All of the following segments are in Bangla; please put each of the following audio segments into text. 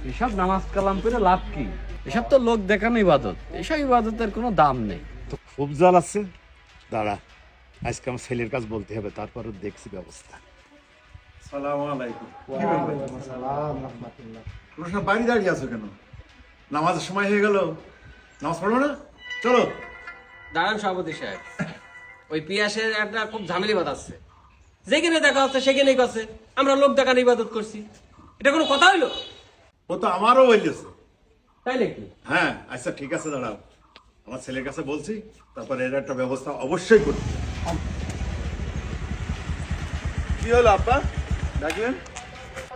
এসব নামাজ কালাম করে লাভ কি? এসব তো লোক দেখানো ইবাদত, এসব ইবাদতের কোনো দাম নেই। তো খুব জাল আছে, দাঁড়া আজকে আমার ছেলের কাজ বলতে হবে, তারপর দেখছি ব্যবস্থা। সালাম আলাইকুম। তোমরা সব বাড়ি দাঁড়িয়ে আছো কেন? নামাজের সময় হয়ে গেল, নামাজ পড়বো না? চলো। দাঁড়ান সভাপতি সাহেব, ওই পিয়াসের একটা খুব ঝামেলি বাতাচ্ছে। যেখানে দেখা হচ্ছে সেখানেই করছে আমরা লোক দেখানো ইবাদত করছি, এটা কোনো কথা হইলো? ও তো আমারও বললেছে। তাই নাকি? হ্যাঁ আচ্ছা ঠিক আছে, দাঁড়াও, আমার ছেলের কাছে বলছি, তারপরে এর একটা ব্যবস্থা অবশ্যই করতে হবে। কি হলো আপা ডাকলেন?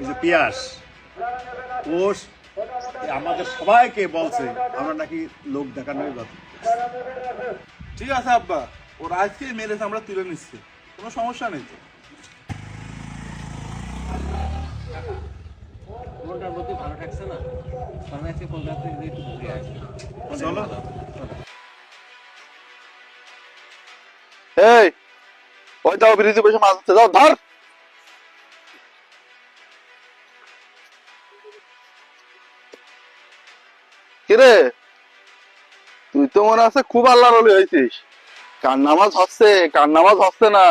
এই যে পিয়াস, ও আমাদের সবাইকে বলছে আমরা নাকি লোক দেখানোই কথা। ঠিক আছে আব্বা, ওর আজকে মেরেছে, আমরা তুলে নিচ্ছি, কোনো সমস্যা নেই তো। মনটার প্রতি ভালো থাকছে না, কারণ আজকে কলকাতা থেকে একটু ঘুরে আসি। চলো। এই ওই দাও ব্রিজে বসে মাছ ধরতে যাও, ধর। কিরে তুই তো মনে আছে খুব আল্লাহর ওলি হয়েছিস, কার নামাজ হচ্ছে কার নামাজ হচ্ছে না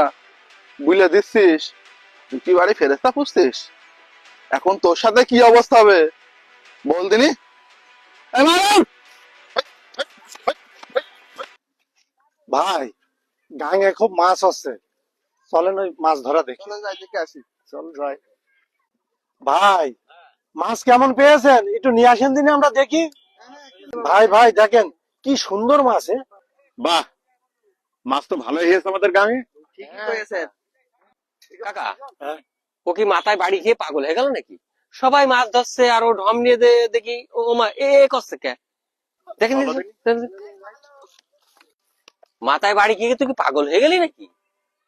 বুঝলে দিচ্ছিস, তুই কি বাড়ি ফেরেস্তা খুঁজছিস? এখন তোর সাথে কি অবস্থা হবে বল দিনি। ভাই গাঙে খুব মাছ হচ্ছে, চলেন ওই মাছ ধরা দেখি। আসি, চল যাই। ভাই মাছ কেমন পেয়েছেন একটু নিয়ে আসেন দিনে আমরা দেখি। ভাই ভাই দেখেন কি সুন্দর মাছ। বাহ, মাছ তো ভালোই হয়েছে আমাদের গ্রামে। কাকা, ও কি মাথায় বাড়ি খেয়ে পাগল হয়ে গেল নাকি? সবাই মাছ ধরছে আর ও ঢম নিয়ে দেখি ও মা এ করছে কে? দেখেন দেখেন। মাথায় বাড়ি খেয়ে তুই কি পাগল হয়ে গেলি নাকি?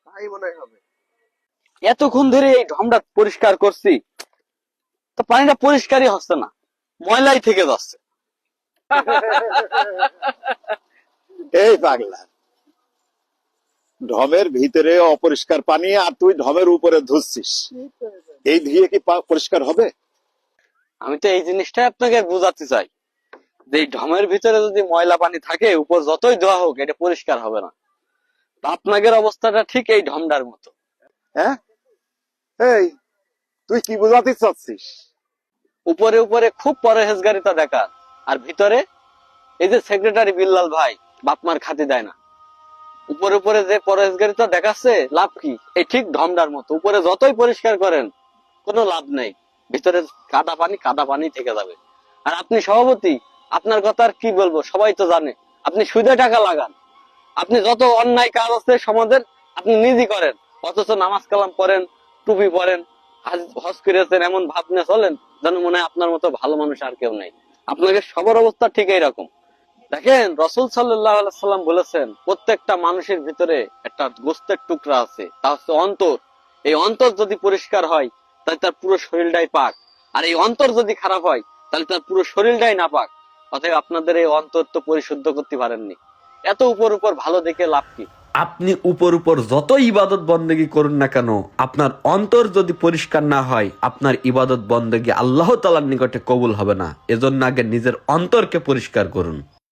তাই মনে হবে। এতক্ষণ ধরে এই ঢমটা পরিষ্কার করছি, তো পানিটা পরিষ্কারই হচ্ছে না, ময়লাই থেকে যাচ্ছে। এই পাগলা, ঢমের ভিতরে অপরিষ্কার পানি আর তুই ঢমের উপরে ধুচ্ছিস, এই ধুয়ে কি পরিষ্কার হবে? আমি তো এই জিনিসটা আপনাকে বোঝাতে চাই যে এই ঢমের ভিতরে যদি ময়লা পানি থাকে, উপর যতই ধোয়া হোক এটা পরিষ্কার হবে না। তা আপনাদের অবস্থাটা ঠিক এই ঢমটার মতো। হ্যাঁ, এই তুই কি বোঝাতে চাচ্ছিস? উপরে উপরে খুব পরহেজগারিতা দেখা, আর ভিতরে এই যে সেক্রেটারি বিল্লাল ভাই বাপমার খাতি দেয় না। উপরে উপরে যে পরহেজগারিতা দেখাচ্ছে, লাভ কি? এই ঠিক ঢমডার মতো, উপরে যতই পরিষ্কার করেন কোনো লাভ নেই, ভিতরে কাদা পানি থেকে যাবে। আর আপনি সভাপতি, আপনার কথা আর কি বলবো, সবাই তো জানে আপনি সুদে টাকা লাগান। আপনি যত অন্যায় কাজ আছে সমাজের আপনি নিজেই করেন, অথচ নামাজ কালাম পড়েন, টুপি পরেন, হজ করেছেন, এমন ভাব নিয়ে চলেন যেন মনে হয় আপনার মতো ভালো মানুষ আর কেউ নেই। আপনাকে সবার অবস্থা ঠিক এইরকম। দেখেন, রসুল সাল্লাল্লাহু আলাইহি সাল্লাম বলেছেন প্রত্যেকটা মানুষের ভিতরে একটা গোস্তের টুকরা আছে, তা হচ্ছে অন্তর। এই অন্তর যদি পরিষ্কার হয় তাহলে তার পুরো শরীরটাই পাক, আর এই অন্তর যদি খারাপ হয় তাহলে তার পুরো শরীরটাই না পাক। অতএব আপনাদের এই অন্তর তো পরিশুদ্ধ করতে পারেননি, এত উপর উপর ভালো দেখে লাভ কি? আপনি উপর উপর যত ইবাদত বন্দেগী করুন না কেন, আপনার অন্তর যদি পরিষ্কার না হয়, আপনার ইবাদত বন্দেগী আল্লাহ তাআলার নিকটে কবুল হবে না। এজন্য আগে নিজের অন্তরকে পরিষ্কার করুন।